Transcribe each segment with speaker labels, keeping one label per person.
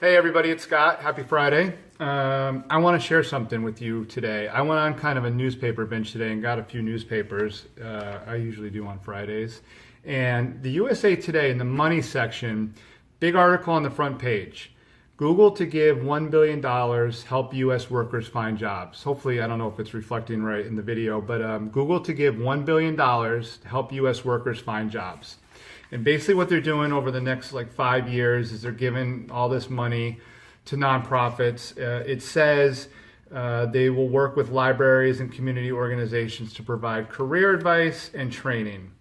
Speaker 1: Hey everybody, it's Scott. Happy Friday. I want to share something with you today. I went on kind of a newspaper binge today and got a few newspapers. I usually do on Fridays. And the USA Today in the money section, big article on the front page. Google to give $1 billion help US workers find jobs. Hopefully, I don't know if it's reflecting right in the video, but Google to give $1 billion to help US workers find jobs. And basically what they're doing over the next 5 years is they're giving all this money to nonprofits. It says they will work with libraries and community organizations to provide career advice and training.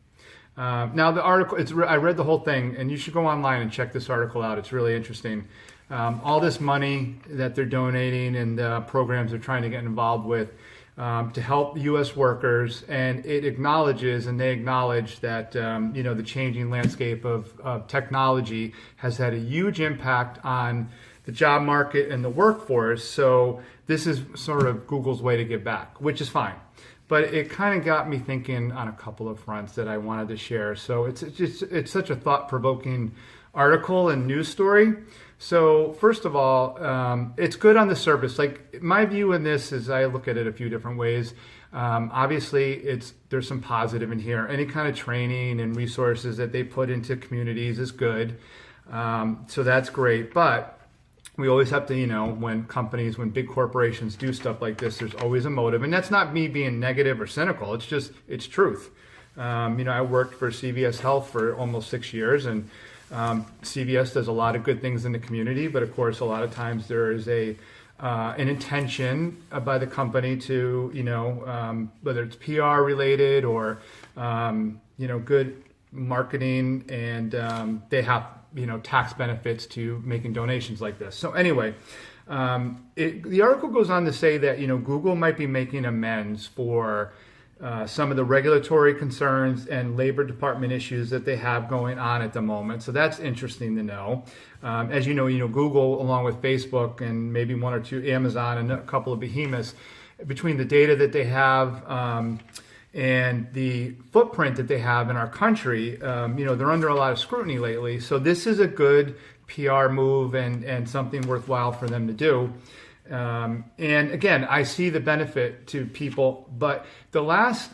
Speaker 1: Now the article, I read the whole thing, and you should go online and check this article out. It's really interesting. All this money that they're donating and programs they're trying to get involved with to help U.S. workers, and it acknowledges, and they acknowledge that the changing landscape of technology has had a huge impact on the job market and the workforce. So this is sort of Google's way to give back, which is fine. But it kind of got me thinking on a couple of fronts that I wanted to share. So it's such a thought-provoking article and news story. So first of all, it's good on the surface. My view in this is I look at it a few different ways. Obviously, there's some positive in here. Any kind of training and resources that they put into communities is good. So that's great. But we always have to, when big corporations do stuff like this, there's always a motive. And that's not me being negative or cynical. It's truth. I worked for CVS Health for almost 6 years, and CVS does a lot of good things in the community, but of course, a lot of times there is an intention by the company to, whether it's PR related or, good marketing, and they have, tax benefits to making donations like this. So anyway, the article goes on to say that, Google might be making amends for some of the regulatory concerns and Labor Department issues that they have going on at the moment. So that's interesting to know. As you know, Google, along with Facebook and maybe one or two, Amazon and a couple of behemoths, between the data that they have and the footprint that they have in our country, they're under a lot of scrutiny lately. So this is a good PR move and something worthwhile for them to do. And again, I see the benefit to people, but the last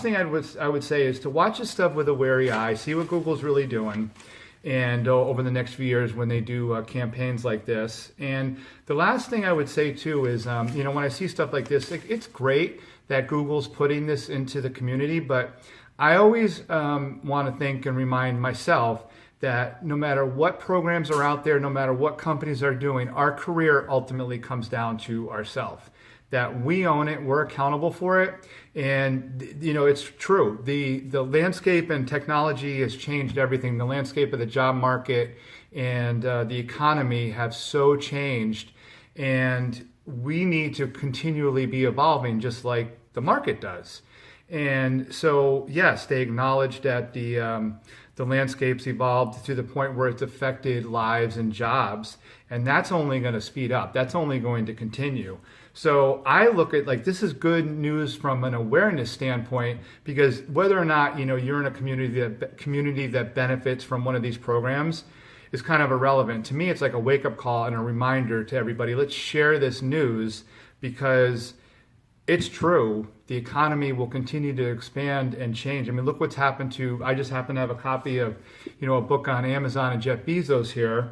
Speaker 1: thing I would say is to watch this stuff with a wary eye, see what Google's really doing, and over the next few years when they do campaigns like this. And the last thing I would say too is, when I see stuff like this, it's great that Google's putting this into the community, but I always want to think and remind myself that no matter what programs are out there, no matter what companies are doing, our career ultimately comes down to ourselves. That we own it, we're accountable for it, and it's true. The landscape and technology has changed everything. The landscape of the job market and the economy have so changed, and we need to continually be evolving just like the market does. And so, yes, they acknowledge that the landscape's evolved to the point where it's affected lives and jobs, and that's only going to speed up. That's only going to continue. So I look at this is good news from an awareness standpoint, because whether or not you're in a community that benefits from one of these programs is kind of irrelevant. To me, it's like a wake-up call and a reminder to everybody. Let's share this news because it's true. The economy will continue to expand and change. I mean, look what's happened to, I just happen to have a copy of, a book on Amazon and Jeff Bezos here.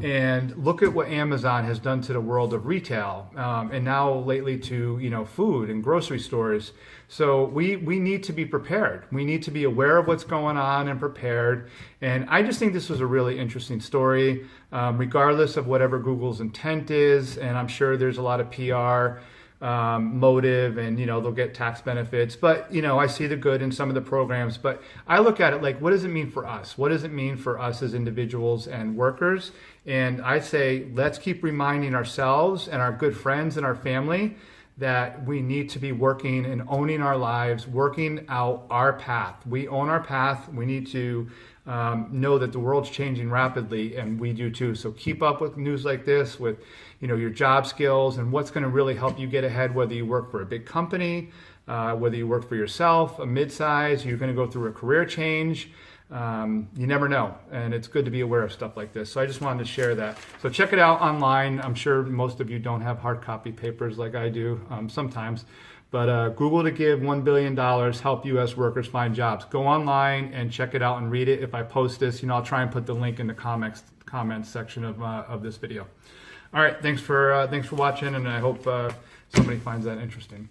Speaker 1: And look at what Amazon has done to the world of retail, and now lately to, food and grocery stores. So we need to be prepared. We need to be aware of what's going on and prepared. And I just think this was a really interesting story, regardless of whatever Google's intent is. And I'm sure there's a lot of PR motive, and they'll get tax benefits, but I see the good in some of the programs. But I look at it what does it mean for us? What does it mean for us as individuals and workers? And I say, let's keep reminding ourselves and our good friends and our family that we need to be working and owning our lives, working out our path. We own our path. We need to know that the world's changing rapidly, and we do too. So keep up with news like this, with your job skills and what's going to really help you get ahead, whether you work for a big company, whether you work for yourself, a mid-size, you're going to go through a career change. You never know, and it's good to be aware of stuff like this. So I just wanted to share that. So check it out online. I'm sure most of you don't have hard copy papers like I do sometimes. But Google to give $1 billion, help U.S. workers find jobs. Go online and check it out and read it. If I post this, I'll try and put the link in the comments section of this video. All right, thanks for watching, and I hope somebody finds that interesting.